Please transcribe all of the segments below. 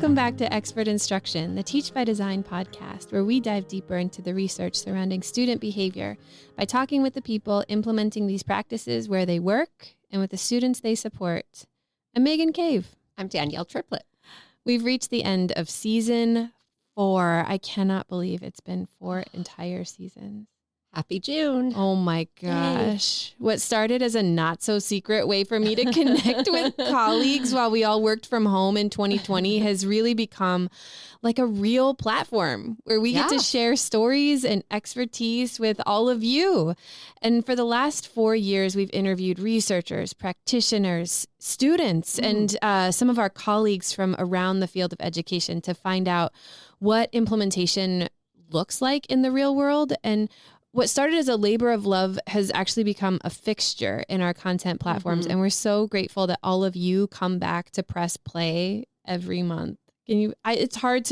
Welcome back to Expert Instruction, the Teach by Design podcast, where we dive deeper into the research surrounding student behavior by talking with the people implementing these practices where they work and with the students they support. I'm Megan Cave. I'm Danielle Triplett. We've reached the end of season 4. I cannot believe it's been 4 entire seasons. Happy June. Oh my gosh. Yay. What started as a not so secret way for me to connect with colleagues while we all worked from home in 2020 has really become like a real platform where we get to share stories and expertise with all of you. And for the last 4 years, we've interviewed researchers, practitioners, students, and some of our colleagues from around the field of education to find out what implementation looks like in the real world. And what started as a labor of love has actually become a fixture in our content platforms. And we're so grateful that all of you come back to press play every month. It's hard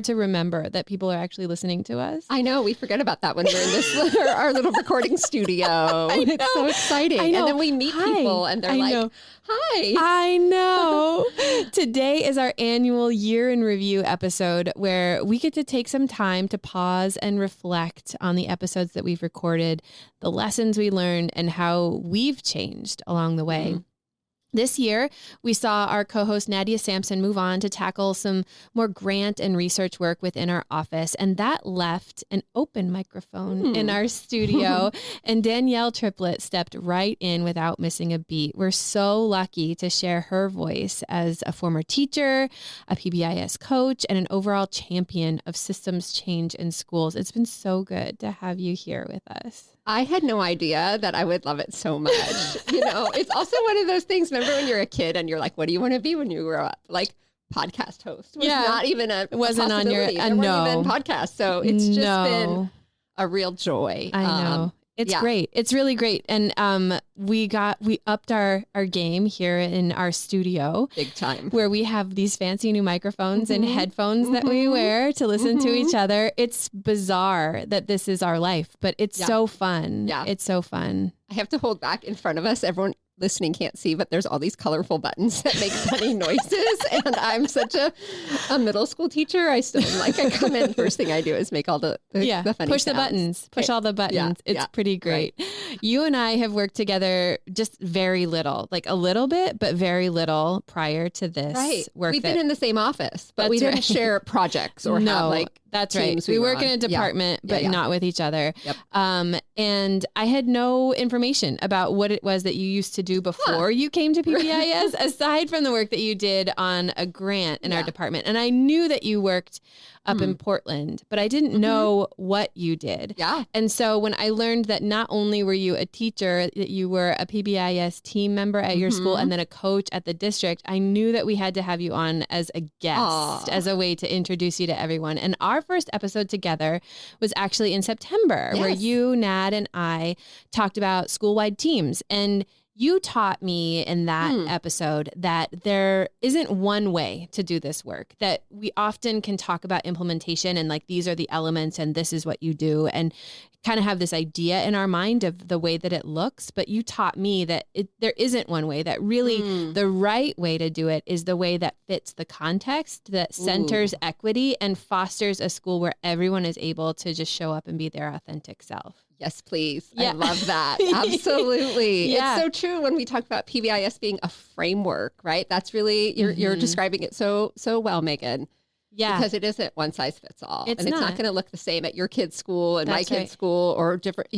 to remember that people are actually listening to us. I know. We forget about that when we're in this our little recording studio. It's so exciting. And then we meet people and they're like, hi. I know. Today is our annual year in review episode where we get to take some time to pause and reflect on the episodes that we've recorded, the lessons we learned, and how we've changed along the way. This year, we saw our co-host Nadia Sampson move on to tackle some more grant and research work within our office, and that left an open microphone in our studio, and Danielle Triplett stepped right in without missing a beat. We're so lucky to share her voice as a former teacher, a PBIS coach, and an overall champion of systems change in schools. It's been so good to have you here with us. I had no idea that I would love it so much. It's also one of those things. Remember when you're a kid and you're like, what do you want to be when you grow up? Like podcast host was not even a wasn't on your there weren't even podcasts. So it's just been a real joy. I know. It's great. It's really great. And we upped our game here in our studio. Big time. Where we have these fancy new microphones and headphones that we wear to listen to each other. It's bizarre that this is our life, but it's so fun. Yeah. It's so fun. I have to hold back in front of us. Everyone listening can't see, but there's all these colorful buttons that make funny noises. And I'm such a middle school teacher. I still I come in, first thing I do is make all the funny push sounds. The buttons, push all the buttons. It's pretty great. Right. You and I have worked together just very little, like a little bit, but very little prior to this work. We've been in the same office, but we didn't share projects or have that's right. We work in a department, but not with each other. Yep. And I had no information about what it was that you used to do before you came to PBIS, aside from the work that you did on a grant in our department. And I knew that you worked up in Portland, but I didn't know what you did. Yeah. And so when I learned that not only were you a teacher, that you were a PBIS team member at your school and then a coach at the district, I knew that we had to have you on as a guest, as a way to introduce you to everyone. And our first episode together was actually in September, where you, Nad, and I talked about school-wide teams. And you taught me in that episode that there isn't one way to do this work, that we often can talk about implementation and like, these are the elements and this is what you do, and kind of have this idea in our mind of the way that it looks. But you taught me that there isn't one way, that really the right way to do it is the way that fits the context, that centers equity and fosters a school where everyone is able to just show up and be their authentic self. Yes, please. Yeah. I love that. Absolutely. It's so true when we talk about PBIS being a framework, right? That's really, you're describing it so well, Megan. Yeah. Because it isn't one size fits all. It's not going to look the same at your kid's school and my kid's school or different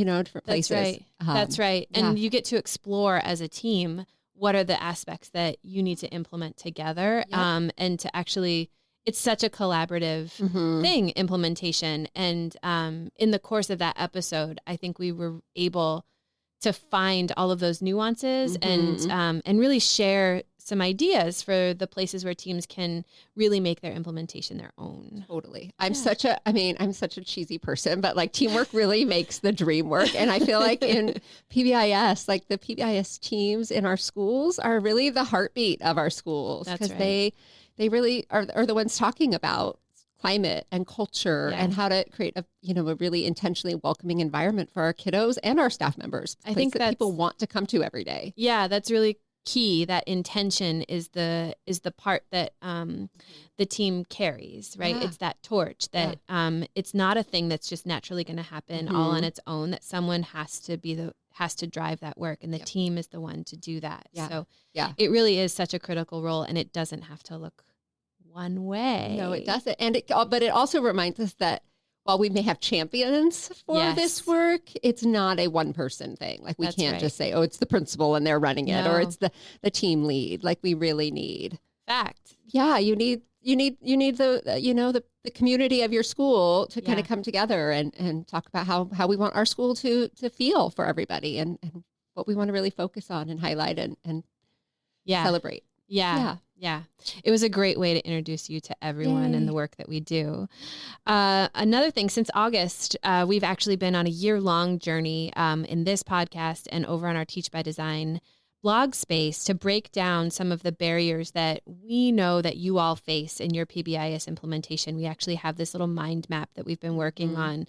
places. Right. That's right. And you get to explore as a team, what are the aspects that you need to implement together and to actually... It's such a collaborative thing, implementation. And in the course of that episode, I think we were able to find all of those nuances and really share some ideas for the places where teams can really make their implementation their own. Totally. I'm such a cheesy person, but like teamwork really makes the dream work. And I feel like in PBIS, like the PBIS teams in our schools are really the heartbeat of our schools. Because they really are the ones talking about climate and culture and how to create a really intentionally welcoming environment for our kiddos and our staff members. I think that people want to come to every day. Yeah, that's really key, that intention is the part that the team carries, right? Yeah. It's that torch that it's not a thing that's just naturally going to happen all on its own, that someone has to drive that work, and the team is the one to do that. So it really is such a critical role, and it doesn't have to look one way. No, it doesn't. And but it also reminds us that while we may have champions for this work, it's not a one person thing. Like we can't just say, oh, it's the principal and they're running it, or it's the team lead. Like we really need fact. Yeah. You need the community of your school to kind of come together and talk about how we want our school to feel for everybody, and what we want to really focus on and highlight and celebrate. Yeah. It was a great way to introduce you to everyone and the work that we do. Another thing, since August, we've actually been on a year-long journey in this podcast and over on our Teach by Design blog space to break down some of the barriers that we know that you all face in your PBIS implementation. We actually have this little mind map that we've been working on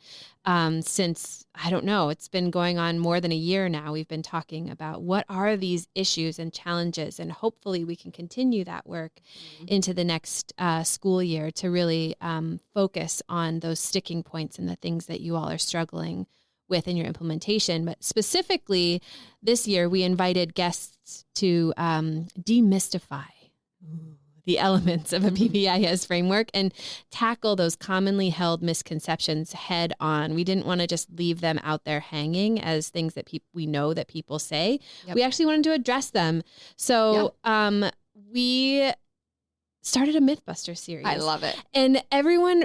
since, I don't know, it's been going on more than a year now. We've been talking about what are these issues and challenges, and hopefully we can continue that work into the next school year to really focus on those sticking points and the things that you all are struggling with in your implementation. But specifically this year, we invited guests to demystify the elements of a PBIS framework and tackle those commonly held misconceptions head on. We didn't want to just leave them out there hanging as things that we know that people say. We actually wanted to address them. So we started a Mythbuster series. I love it. And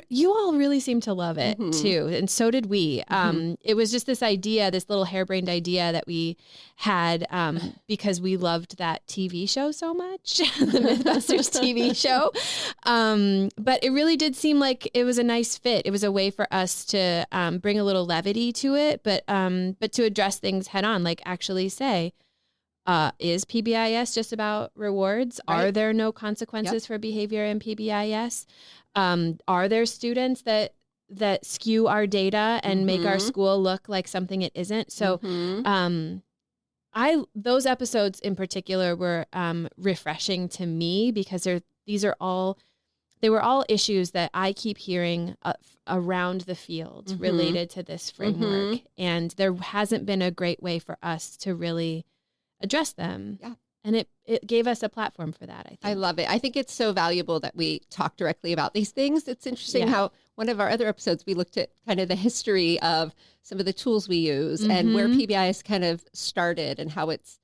you all really seem to love it too. And so did we. It was just this idea, this little harebrained idea that we had because we loved that TV show so much, the Mythbusters TV show. But it really did seem like it was a nice fit. It was a way for us to bring a little levity to it, but to address things head on, like actually say, is PBIS just about rewards? Right. Are there no consequences for behavior in PBIS? Are there students that skew our data and make our school look like something it isn't? So those episodes in particular were refreshing to me because they were all issues that I keep hearing around the field related to this framework. And there hasn't been a great way for us to really address them. Yeah. And it gave us a platform for that, I think. I love it. I think it's so valuable that we talk directly about these things. It's interesting how one of our other episodes, we looked at kind of the history of some of the tools we use and where PBIS kind of started and how it's,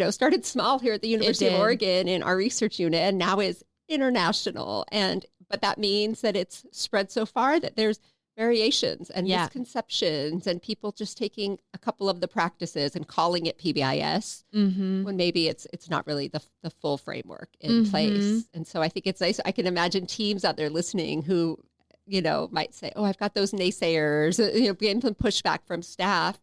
started small here at the University of Oregon in our research unit and now is international. But that means that it's spread so far that there's variations and misconceptions and people just taking a couple of the practices and calling it PBIS when maybe it's not really the full framework in place. And so I think it's nice. I can imagine teams out there listening who, might say, oh, I've got those naysayers, getting some pushback from staff.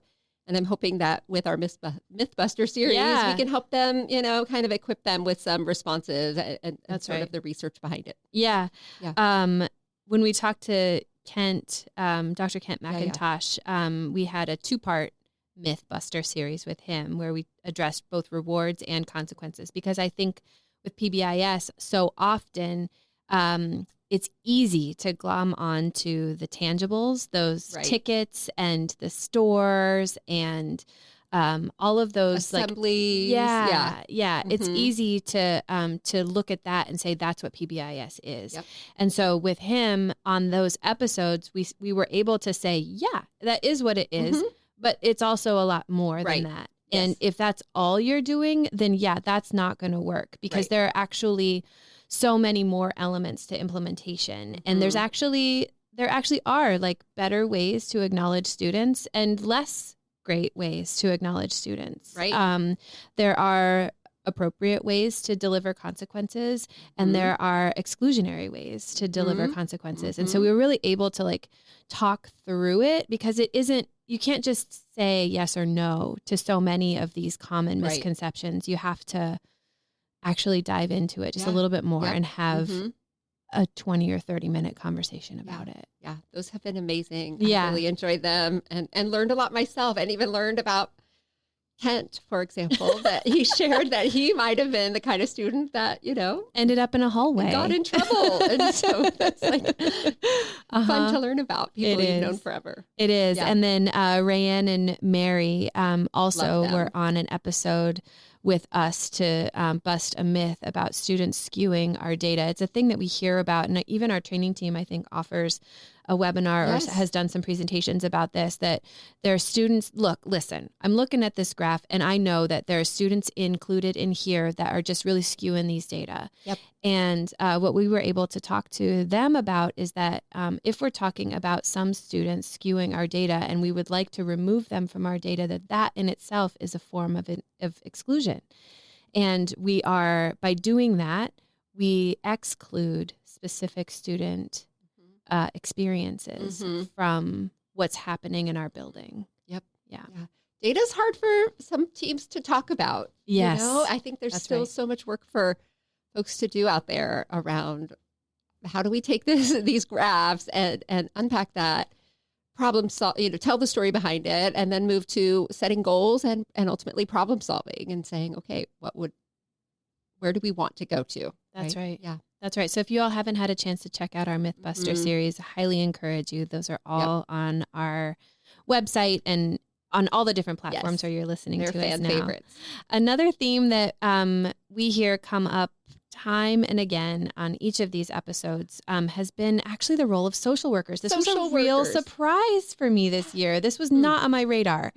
And I'm hoping that with our Mythbuster series, we can help them, kind of equip them with some responses and sort of the research behind it. Yeah. When we talked to Kent, Dr. Kent McIntosh, we had a 2-part Mythbuster series with him where we addressed both rewards and consequences, because I think with PBIS so often it's easy to glom onto the tangibles, those tickets and the stores and all of those assemblies. It's easy to look at that and say that's what PBIS is. And so with him on those episodes, we were able to say, that is what it is, but it's also a lot more than that. And if that's all you're doing, then that's not going to work, because there are actually so many more elements to implementation. And there actually are like better ways to acknowledge students and less great ways to acknowledge students. There are appropriate ways to deliver consequences, and there are exclusionary ways to deliver consequences. And so we were really able to talk through it, because you can't just say yes or no to so many of these common misconceptions. You have to actually dive into it just a little bit more and have a 20 or 30 minute conversation about it. Yeah, those have been amazing. I really enjoyed them and learned a lot myself, and even learned about Kent, for example, that he shared that he might have been the kind of student that, ended up in a hallway, got in trouble. And so that's like fun to learn about people you've known forever. It is. Yeah. And then Rayanne and Mary also were on an episode with us to bust a myth about students skewing our data. It's a thing that we hear about, and even our training team, I think, offers a webinar or has done some presentations about this, that there are students, listen, I'm looking at this graph and I know that there are students included in here that are just really skewing these data. Yep. And what we were able to talk to them about is that if we're talking about some students skewing our data and we would like to remove them from our data, that in itself is a form of exclusion. And by doing that, we exclude specific student experiences from what's happening in our building. Yep. Yeah. Data's hard for some teams to talk about. Yes. I think there's still so much work for folks to do out there around how do we take these graphs and unpack that, problem solve, tell the story behind it, and then move to setting goals and ultimately problem solving and saying, okay, where do we want to go to? That's right. Yeah. That's right. So if you all haven't had a chance to check out our Mythbuster series, I highly encourage you. Those are all on our website and on all the different platforms where you're listening to us now. Favorites. Another theme that we hear come up time and again on each of these episodes has been actually the role of social workers. This was a real surprise for me this year. This was not on my radar,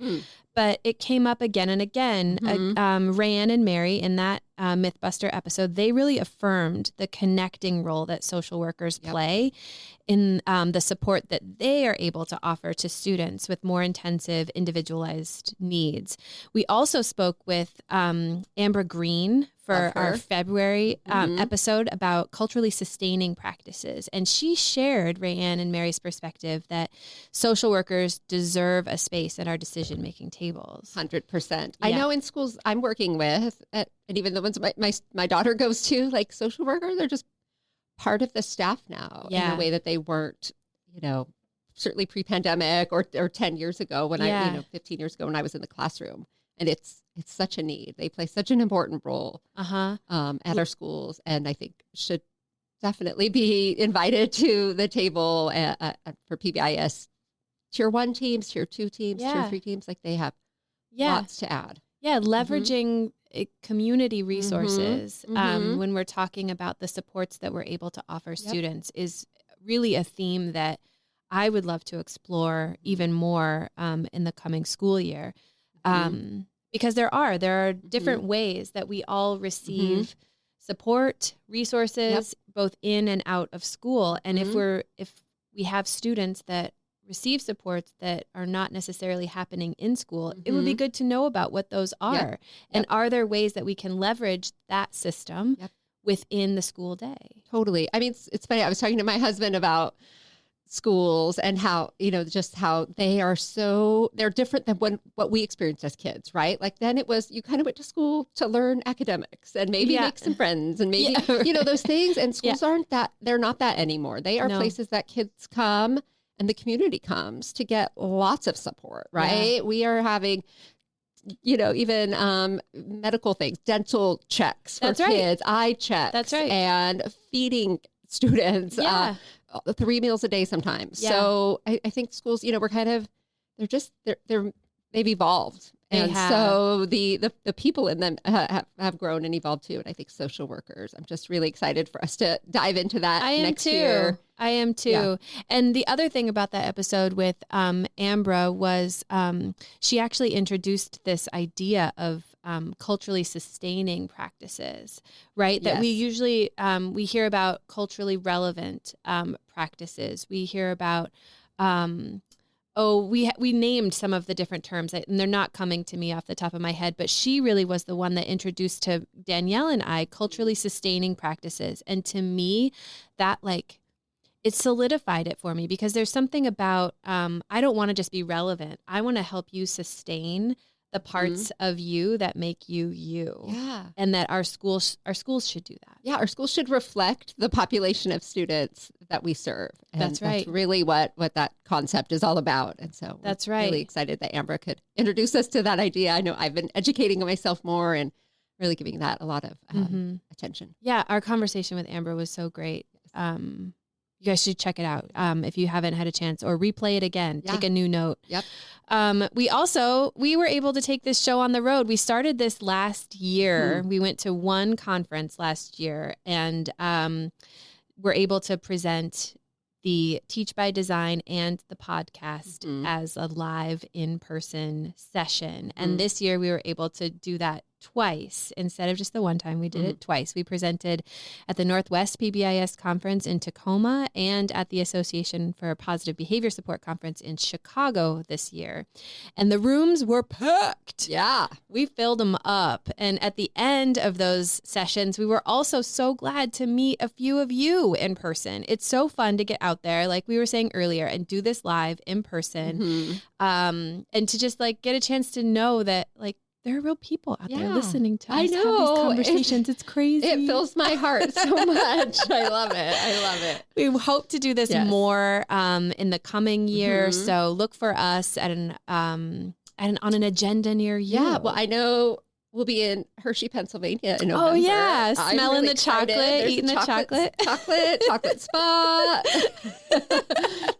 but it came up again and again. Rayanne and Mary in that Mythbuster episode, they really affirmed the connecting role that social workers play in the support that they are able to offer to students with more intensive, individualized needs. We also spoke with Amber Green for our February episode about culturally sustaining practices. And she shared Rayanne and Mary's perspective that social workers deserve a space at our decision-making tables. 100%. I know in schools I'm working with, and even the ones my daughter goes to, like social workers, they're just part of the staff now in a way that they weren't, certainly pre-pandemic or 10 years ago when 15 years ago when I was in the classroom. And it's such a need. They play such an important role at our schools, and I think should definitely be invited to the table for PBIS Tier 1 teams, Tier 2 teams, Tier 3 teams. Like they have lots to add. Yeah, leveraging community resources when we're talking about the supports that we're able to offer students is really a theme that I would love to explore even more in the coming school year. Because there are different ways that we all receive support, resources, both in and out of school. And if we have students that receive supports that are not necessarily happening in school, it would be good to know about what those are. And are there ways that we can leverage that system within the school day? Totally. I mean, it's funny. I was talking to my husband about schools and how, just how they're different than what we experienced as kids, right? Like then it was, you kind of went to school to learn academics and maybe make some friends and maybe, those things. And schools they're not that anymore. They are places that kids come and the community comes to get lots of support, right? Yeah. We are having, even medical things, dental checks for kids, eye checks, and feeding students. 3 meals a day sometimes. Yeah. So I think schools, we're kind of, they've evolved. So the people in them have grown and evolved too. And I think social workers, I'm just really excited for us to dive into that next year. I am too. Yeah. And the other thing about that episode with Ambra was she actually introduced this idea of culturally sustaining practices, right? That we usually, we hear about culturally relevant practices. We hear about, we named some of the different terms, and they're not coming to me off the top of my head, but she really was the one that introduced to Danielle and I culturally sustaining practices. And to me, that it solidified it for me, because there's something about, I don't want to just be relevant. I want to help you sustain the parts of you that make you you. Yeah. And that our schools should do that. Yeah, our schools should reflect the population of students that we serve. And that's right. That's really what that concept is all about. And so that's we're really excited that Ambra could introduce us to that idea. I know I've been educating myself more and really giving that a lot of attention. Yeah, our conversation with Ambra was so great. You guys should check it out if you haven't had a chance, or replay it again. Yeah. Take a new note. Yep. We were able to take this show on the road. We started this last year. We went to one conference last year, and we're able to present the Teach by Design and the podcast as a live in-person session. And this year we were able to do that twice instead of just the one time. We did it twice. We presented at the Northwest PBIS conference in Tacoma and at the Association for Positive Behavior Support conference in Chicago this year. And the rooms were packed. Yeah. We filled them up. And at the end of those sessions, we were also so glad to meet a few of you in person. It's so fun to get out there, like we were saying earlier, and do this live in person. And to just like get a chance to know that like there are real people out there listening to us have these conversations. It's crazy. It fills my heart so much. I love it. We hope to do this more in the coming year. So look for us at on an agenda near you. Yeah. Well, I know we'll be in Hershey, Pennsylvania in November. Oh yeah, smelling really the chocolate, eating the chocolate spot.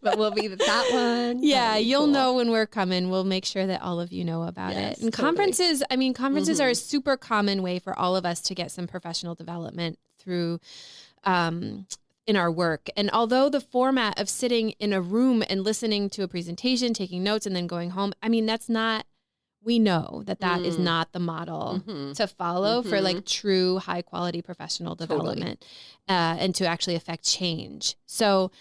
But we'll be that one. Yeah, you'll know when we're coming. We'll make sure that all of you know about it. And conferences, conferences are a super common way for all of us to get some professional development through in our work. And although the format of sitting in a room and listening to a presentation, taking notes, and then going home, we know that is not the model to follow for like true high quality professional development and to actually affect change. So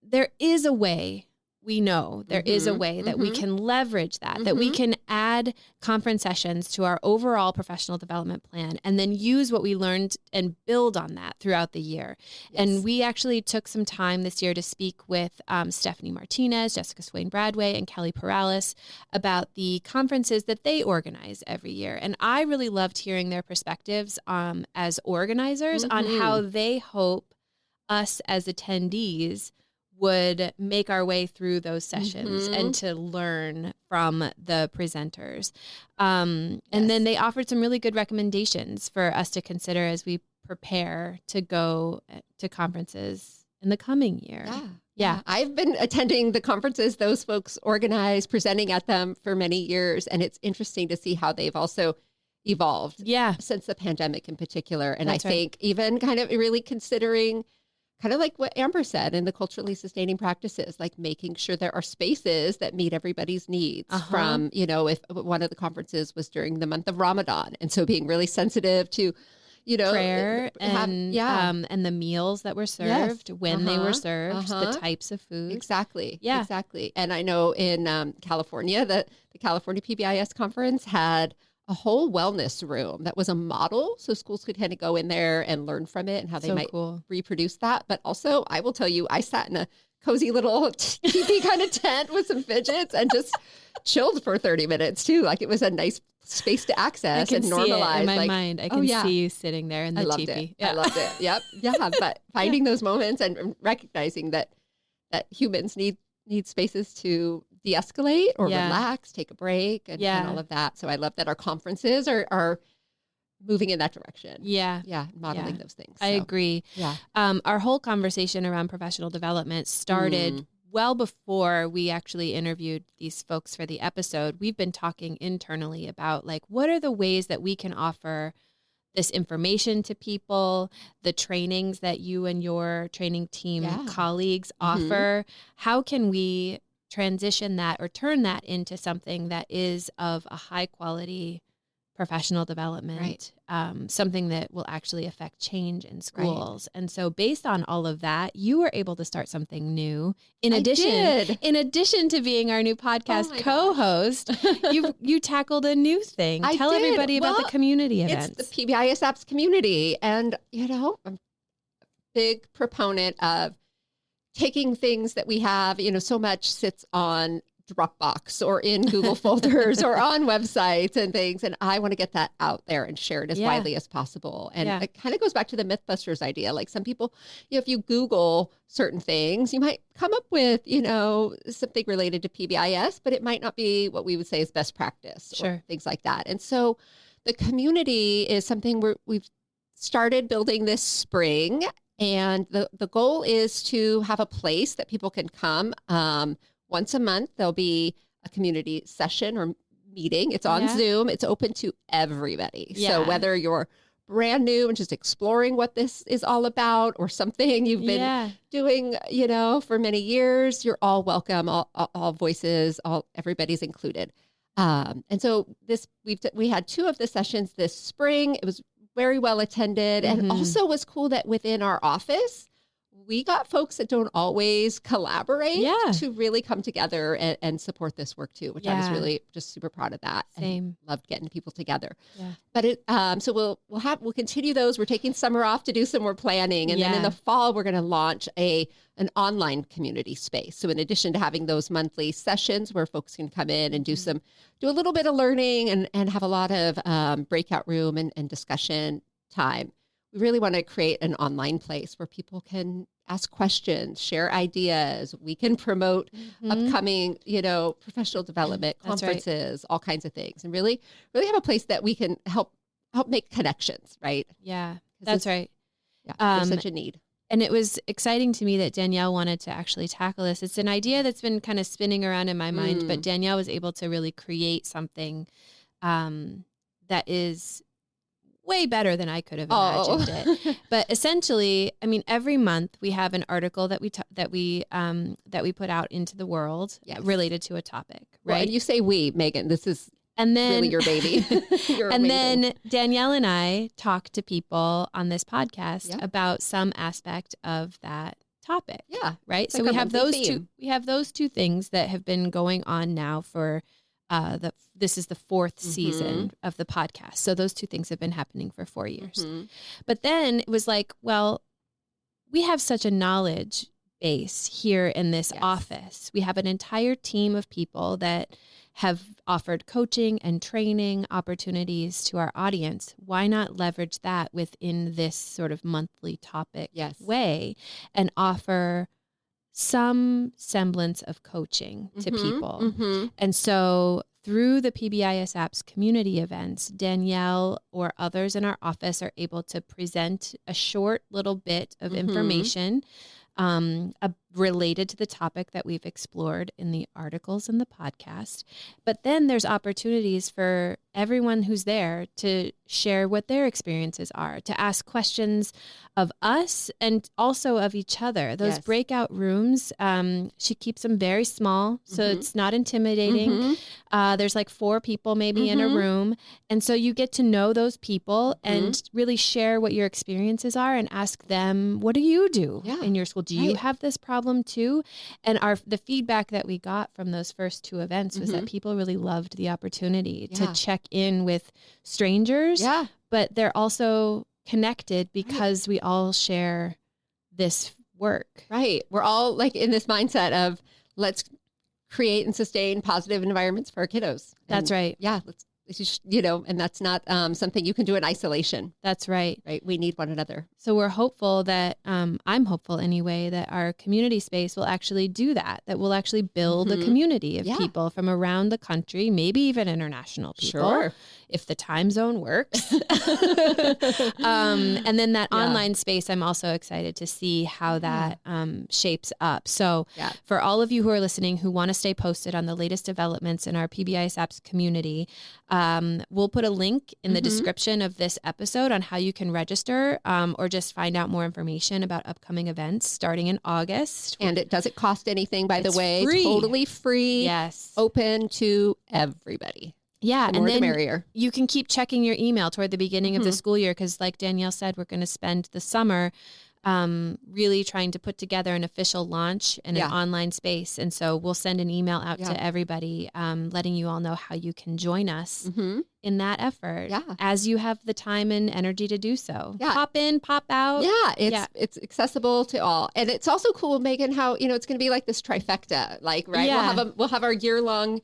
there is a way. We know there is a way that we can leverage that we can add conference sessions to our overall professional development plan and then use what we learned and build on that throughout the year. Yes. And we actually took some time this year to speak with Stephanie Martinez, Jessica Swain Bradway, and Kelly Perales about the conferences that they organize every year. And I really loved hearing their perspectives as organizers on how they hope us as attendees would make our way through those sessions and to learn from the presenters. And then they offered some really good recommendations for us to consider as we prepare to go to conferences in the coming year. Yeah. I've been attending the conferences those folks organize, presenting at them for many years. And it's interesting to see how they've also evolved since the pandemic in particular. And I think even kind of really considering kind of like what Amber said in the culturally sustaining practices, like making sure there are spaces that meet everybody's needs from, if one of the conferences was during the month of Ramadan. And so being really sensitive to, prayer and the meals that were served, when they were served, the types of food. Exactly. Yeah. Exactly. And I know in California, the California PBIS conference had a whole wellness room that was a model. So schools could kind of go in there and learn from it and how they might reproduce that. But also, I will tell you, I sat in a cozy little teepee kind of tent with some fidgets and just chilled for 30 minutes too. Like it was a nice space to access and normalize. In my mind, I can see you sitting there in the teepee. I loved it. Yep. Yeah. But finding those moments and recognizing that humans need spaces to de-escalate or relax, take a break, and all of that. So I love that our conferences are moving in that direction. Yeah, modeling those things. I agree. Yeah. Our whole conversation around professional development started well before we actually interviewed these folks for the episode. We've been talking internally about like, what are the ways that we can offer this information to people, the trainings that you and your training team colleagues offer. How can we transition that or turn that into something that is of a high quality professional development, something that will actually affect change in schools. And so based on all of that, you were able to start something new. In addition to being our new podcast co-host, you tackled a new thing. Tell everybody about the community events. It's the PBISApps Community. And, I'm a big proponent of taking things that we have, so much sits on Dropbox or in Google folders or on websites and things. And I want to get that out there and share it as widely as possible. And it kind of goes back to the Mythbusters idea. Like some people, if you Google certain things, you might come up with, something related to PBIS, but it might not be what we would say is best practice or things like that. And so the community is something we've started building this spring. And the goal is to have a place that people can come. Once a month, there'll be a community session or meeting. It's on Zoom. It's open to everybody. Yeah. So whether you're brand new and just exploring what this is all about or something you've been doing, for many years, you're all welcome. All voices, everybody's included. And so we had 2 of the sessions this spring. It was very well attended. And also was cool that within our office, we got folks that don't always collaborate to really come together and support this work too, which I was really just super proud of that. Same. And loved getting people together. Yeah. But so we'll continue those. We're taking summer off to do some more planning. And then in the fall, we're going to launch an online community space. So in addition to having those monthly sessions where folks can come in and do a little bit of learning and have a lot of breakout room and discussion time, we really want to create an online place where people can ask questions, share ideas. We can promote upcoming, professional development conferences, all kinds of things, and really have a place that we can help make connections, right? Yeah, that's right. Yeah, there's such a need. And it was exciting to me that Danielle wanted to actually tackle this. It's an idea that's been kind of spinning around in my mind, but Danielle was able to really create something that is way better than I could have imagined it. But essentially, I mean, every month we have an article that we put out into the world related to a topic, right? Well, and you say we, Megan, this is really your baby. And then Danielle and I talk to people on this podcast about some aspect of that topic. Yeah. Right. So we have those two things that have been going on now for this is the 4th season of the podcast. So those 2 things have been happening for 4 years. But then it was like, well, we have such a knowledge base here in this office. We have an entire team of people that have offered coaching and training opportunities to our audience. Why not leverage that within this sort of monthly topic way and offer some semblance of coaching to people? And so through the PBISApps community events, Danielle or others in our office are able to present a short little bit of information related to the topic that we've explored in the articles and the podcast. But then there's opportunities for everyone who's there to share what their experiences are, to ask questions of us and also of each other. Those breakout rooms, she keeps them very small, so it's not intimidating. There's like 4 people maybe in a room. And so you get to know those people and really share what your experiences are and ask them, what do you do in your school? Do you have this problem too? And the feedback that we got from those first 2 events was that people really loved the opportunity to check in with strangers, but they're also connected because we all share this work. Right. We're all like in this mindset of let's create and sustain positive environments for our kiddos. That's right. Yeah. And that's not something you can do in isolation. That's right. Right. We need one another. So we're hopeful that, I'm hopeful anyway, that our community space will actually do that we'll actually build a community of people from around the country, maybe even international people, if the time zone works. And then that online space, I'm also excited to see how that shapes up. So for all of you who are listening who want to stay posted on the latest developments in our PBISApps community, we'll put a link in the description of this episode on how you can register or just find out more information about upcoming events starting in August. And it doesn't cost anything, by the way. Free. Totally free. Yes. Open to everybody. Yeah. The more the merrier. You can keep checking your email toward the beginning of the school year because like Danielle said, we're going to spend the summer really trying to put together an official launch in an online space. And so we'll send an email out to everybody, letting you all know how you can join us in that effort as you have the time and energy to do so. Pop in, pop out. It's accessible to all. And it's also cool, Megan, how, it's going to be like this trifecta, like, right? We'll have our year-long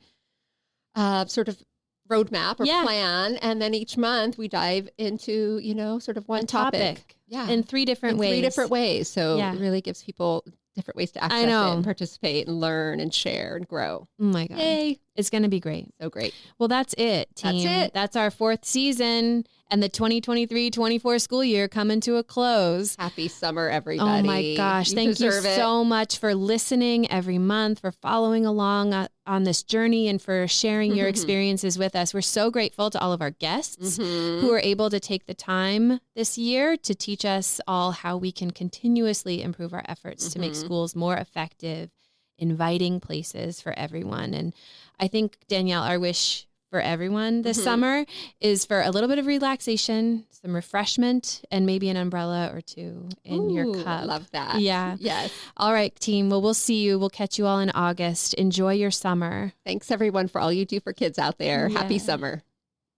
sort of roadmap or plan. And then each month we dive into, sort of one topic. In 3 different ways. 3 different ways. So it really gives people different ways to access it and participate and learn and share and grow. Oh my God. Yay. It's going to be great. So great. Well, that's it, team. That's it. That's our 4th season and the 2023-24 school year coming to a close. Happy summer, everybody. Oh my gosh. Thank you so much for listening every month, for following along on this journey and for sharing your experiences with us. We're so grateful to all of our guests who are able to take the time this year to teach us all how we can continuously improve our efforts to make schools more effective, inviting places for everyone. And I think, Danielle, our wish for everyone this summer is for a little bit of relaxation, some refreshment, and maybe an umbrella or 2 in your cup. Love that. Yeah. Yes. All right, team. Well, we'll see you. We'll catch you all in August. Enjoy your summer. Thanks, everyone, for all you do for kids out there. Happy summer.